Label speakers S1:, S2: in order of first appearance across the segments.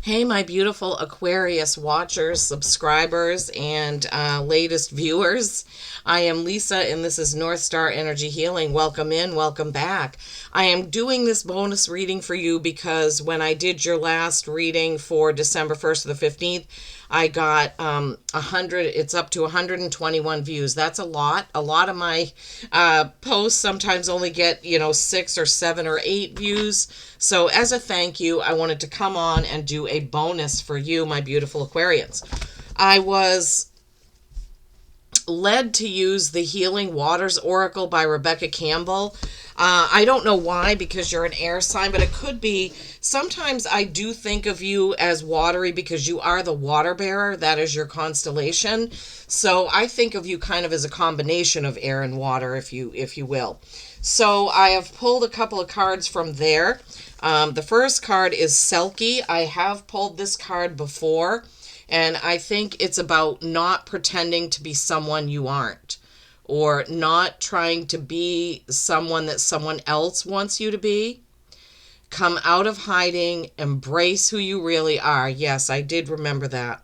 S1: Hey, my beautiful Aquarius watchers, subscribers, and latest viewers. I am Lisa, and this is North Star Energy Healing. Welcome in, welcome back. I am doing this bonus reading for you because when I did your last reading for December 1st to the 15th, I got 100, it's up to 121 views. That's a lot. A lot of my posts sometimes only get, 6 or 7 or 8 views. So as a thank you, I wanted to come on and do a bonus for you, my beautiful Aquarians. I was led to use the Healing Waters Oracle by Rebecca Campbell. I don't know why, because you're an air sign, but it could be. Sometimes I do think of you as watery because you are the water bearer. That is your constellation. So I think of you kind of as a combination of air and water, if you will. So I have pulled a couple of cards from there. The first card is Selkie. I have pulled this card before, and I think it's about not pretending to be someone you aren't, or not trying to be someone that someone else wants you to be. Come out of hiding, embrace who you really are. Yes, I did remember that.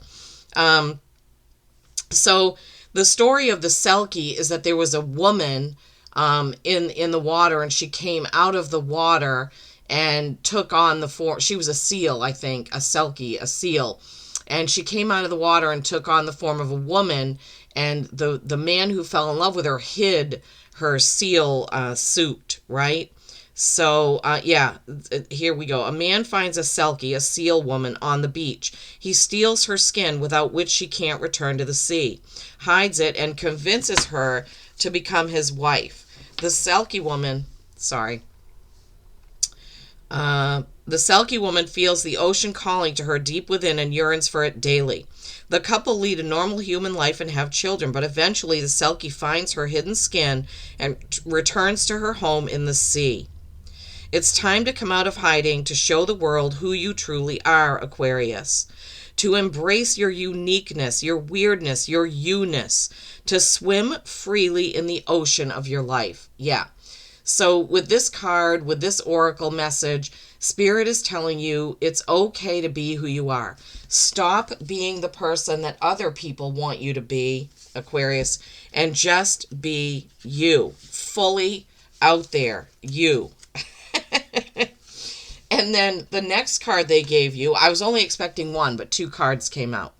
S1: So the story of the Selkie is that there was a woman in the water, and she came out of the water and took on the form. She was a seal, I think, a Selkie, a seal. And she came out of the water and took on the form of a woman, and the man who fell in love with her hid her seal suit, right? So, here we go. A man finds a Selkie, a seal woman, on the beach. He steals her skin, without which she can't return to the sea, hides it, and convinces her to become his wife. The Selkie woman, the Selkie woman feels the ocean calling to her deep within and yearns for it daily. The couple lead a normal human life and have children, but eventually the Selkie finds her hidden skin and returns to her home in the sea. It's time to come out of hiding, to show the world who you truly are, Aquarius. To embrace your uniqueness, your weirdness, your you-ness. To swim freely in the ocean of your life. Yeah. So with this card, with this oracle message, Spirit is telling you it's okay to be who you are. Stop being the person that other people want you to be, Aquarius, and just be you. Fully out there, you. And then the next card they gave you, I was only expecting one, but 2 cards came out.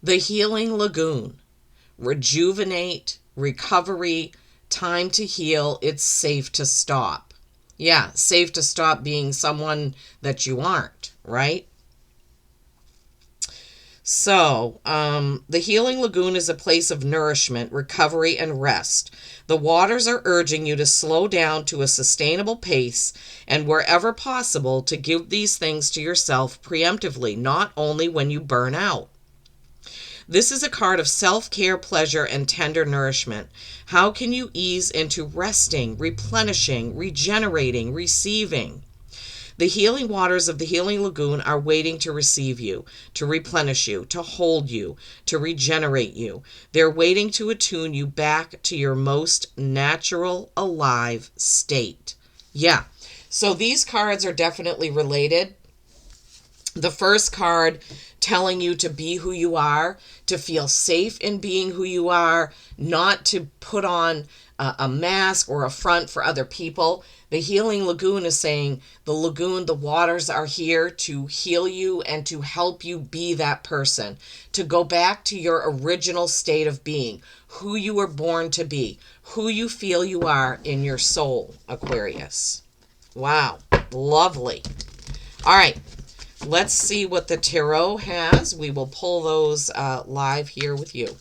S1: The Healing Lagoon. Rejuvenate, recovery, time to heal. It's safe to stop. Yeah, safe to stop being someone that you aren't, right? So, the Healing Lagoon is a place of nourishment, recovery, and rest. The waters are urging you to slow down to a sustainable pace, and wherever possible, to give these things to yourself preemptively, not only when you burn out. This is a card of self-care, pleasure, and tender nourishment. How can you ease into resting, replenishing, regenerating, receiving? The healing waters of the Healing Lagoon are waiting to receive you, to replenish you, to hold you, to regenerate you. They're waiting to attune you back to your most natural, alive state. Yeah, so these cards are definitely related. The first card telling you to be who you are, to feel safe in being who you are, not to put on a mask or a front for other people. The Healing Lagoon is saying the lagoon, the waters are here to heal you and to help you be that person, to go back to your original state of being, who you were born to be, who you feel you are in your soul, Aquarius. Wow, lovely. All right. Let's see what the tarot has. We will pull those live here with you.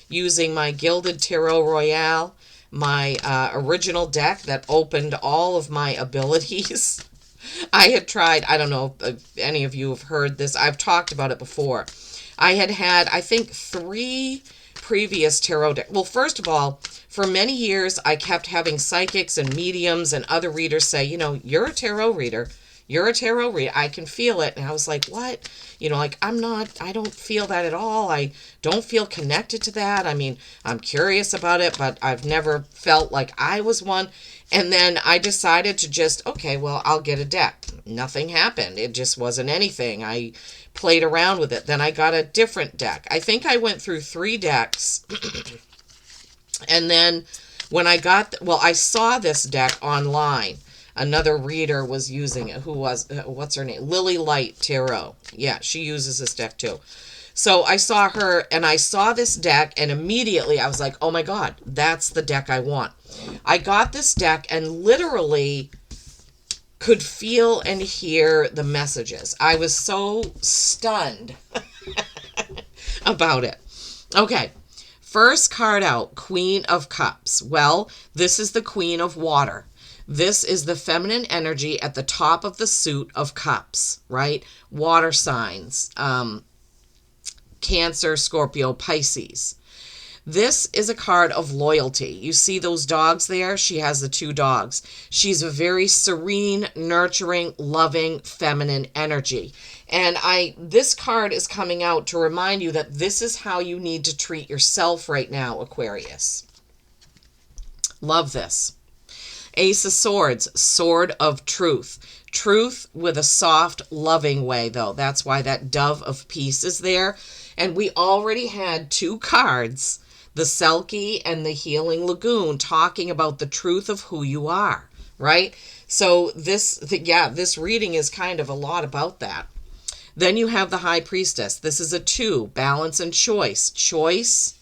S1: Using my Gilded Tarot Royale, my original deck that opened all of my abilities. I had tried, I don't know if any of you have heard this. I've talked about it before. I had, I think, 3 previous tarot decks. Well, first of all, for many years, I kept having psychics and mediums and other readers say, you're a tarot reader. You're a tarot reader. I can feel it. And I was like, what? I don't feel that at all. I don't feel connected to that. I mean, I'm curious about it, but I've never felt like I was one. And then I decided to just, okay, well, I'll get a deck. Nothing happened. It just wasn't anything. I played around with it. Then I got a different deck. I think I went through 3 decks. And then when I got, I saw this deck online. Another reader was using it. Who was, what's her name? Lily Light Tarot. Yeah, she uses this deck too. So I saw her and I saw this deck and immediately I was like, oh my God, that's the deck I want. I got this deck and literally could feel and hear the messages. I was so stunned about it. Okay. First card out, Queen of Cups. Well, this is the Queen of Water. This is the feminine energy at the top of the suit of cups, right? Water signs, Cancer, Scorpio, Pisces. This is a card of loyalty. You see those dogs there? She has the 2 dogs. She's a very serene, nurturing, loving, feminine energy. And this card is coming out to remind you that this is how you need to treat yourself right now, Aquarius. Love this. Ace of Swords, Sword of Truth. Truth with a soft, loving way, though. That's why that Dove of Peace is there. And we already had 2 cards, the Selkie and the Healing Lagoon, talking about the truth of who you are, right? So this reading is kind of a lot about that. Then you have the High Priestess. This is a 2, balance and choice. Choice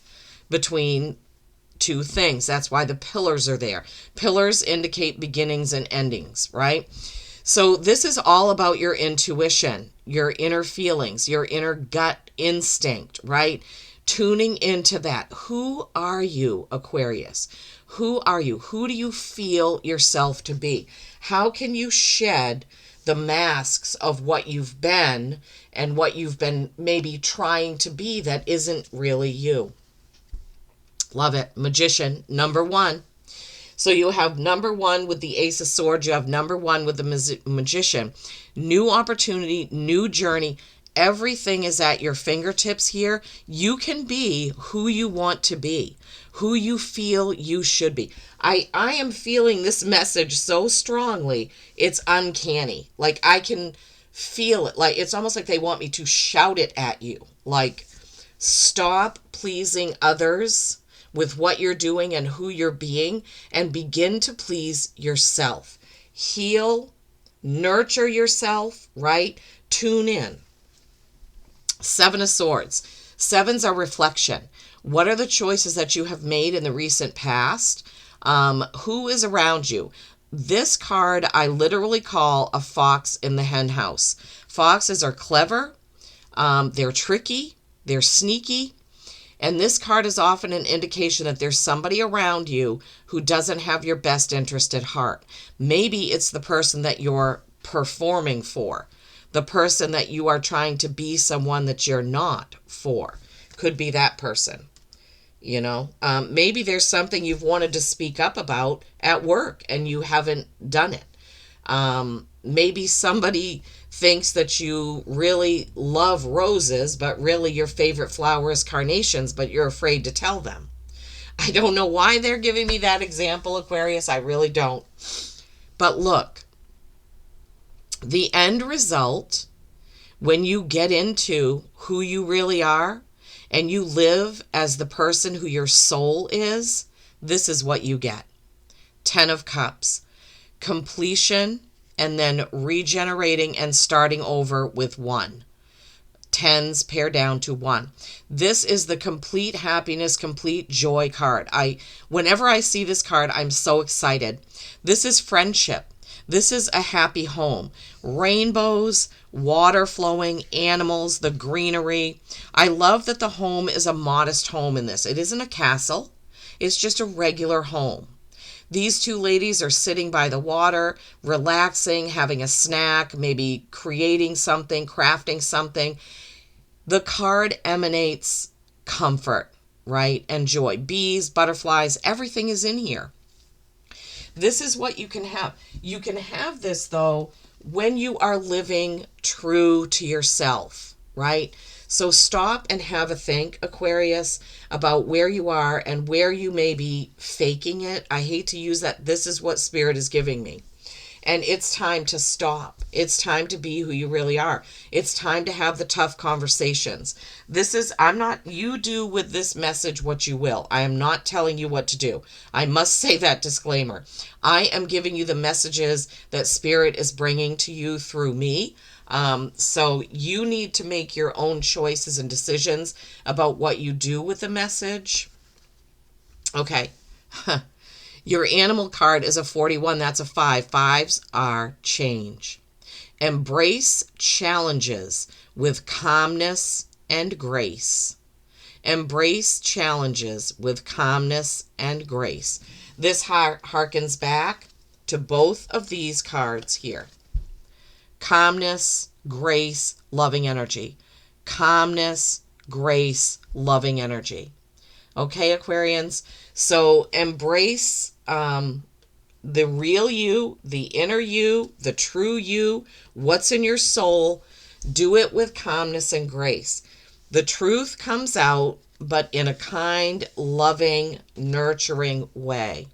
S1: between 2 things. That's why the pillars are there. Pillars indicate beginnings and endings, right? So this is all about your intuition, your inner feelings, your inner gut instinct, right? Tuning into that. Who are you, Aquarius? Who are you? Who do you feel yourself to be? How can you shed the masks of what you've been and what you've been maybe trying to be that isn't really you? Love it. Magician, number 1. So you have number 1 with the Ace of Swords. You have number 1 with the Magician. New opportunity, new journey. Everything is at your fingertips here. You can be who you want to be, who you feel you should be. I am feeling this message so strongly, it's uncanny. Like I can feel it. Like it's almost like they want me to shout it at you. Like, stop pleasing others with what you're doing and who you're being and begin to please yourself. Heal, nurture yourself, right? Tune in. 7 of Swords. 7s are reflection. What are the choices that you have made in the recent past? Who is around you? This card I literally call a fox in the hen house. Foxes are clever. They're tricky. They're sneaky. And this card is often an indication that there's somebody around you who doesn't have your best interest at heart. Maybe it's the person that you're performing for. The person that you are trying to be someone that you're not for. Could be that person. You know, maybe there's something you've wanted to speak up about at work and you haven't done it. Maybe somebody thinks that you really love roses, but really your favorite flower is carnations, but you're afraid to tell them. I don't know why they're giving me that example, Aquarius. I really don't. But look, the end result, when you get into who you really are and you live as the person who your soul is, this is what you get. 10 of Cups, completion, and then regenerating and starting over with 1. 10s pair down to 1. This is the complete happiness, complete joy card. Whenever I see this card, I'm so excited. This is friendship. This is a happy home. Rainbows, water flowing, animals, the greenery. I love that the home is a modest home in this. It isn't a castle. It's just a regular home. These 2 ladies are sitting by the water, relaxing, having a snack, maybe creating something, crafting something. The card emanates comfort, right? And joy. Bees, butterflies, everything is in here. This is what you can have. You can have this, though, when you are living true to yourself, right? So stop and have a think, Aquarius, about where you are and where you may be faking it. I hate to use that. This is what Spirit is giving me. And it's time to stop It's time to be who you really are. It's time to have the tough conversations. I'm not, you do with this message what you will. I am not telling you what to do. I must say that disclaimer. I am giving you the messages that Spirit is bringing to you through me. So you need to make your own choices and decisions about what you do with the message. Okay. Your animal card is a 41. That's a 5. Fives are change. Embrace challenges with calmness and grace. Embrace challenges with calmness and grace. This harkens back to both of these cards here. Calmness, grace, loving energy. Calmness, grace, loving energy. Okay, Aquarians? So embrace the real you, the inner you, the true you, what's in your soul. Do it with calmness and grace. The truth comes out, but in a kind, loving, nurturing way.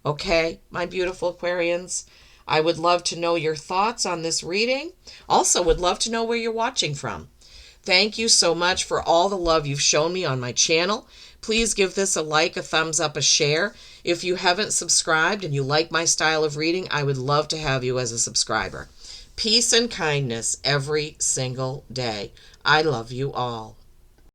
S1: Okay, my beautiful Aquarians? I would love to know your thoughts on this reading. Also, would love to know where you're watching from. Thank you so much for all the love you've shown me on my channel. Please give this a like, a thumbs up, a share. If you haven't subscribed and you like my style of reading, I would love to have you as a subscriber. Peace and kindness every single day. I love you all.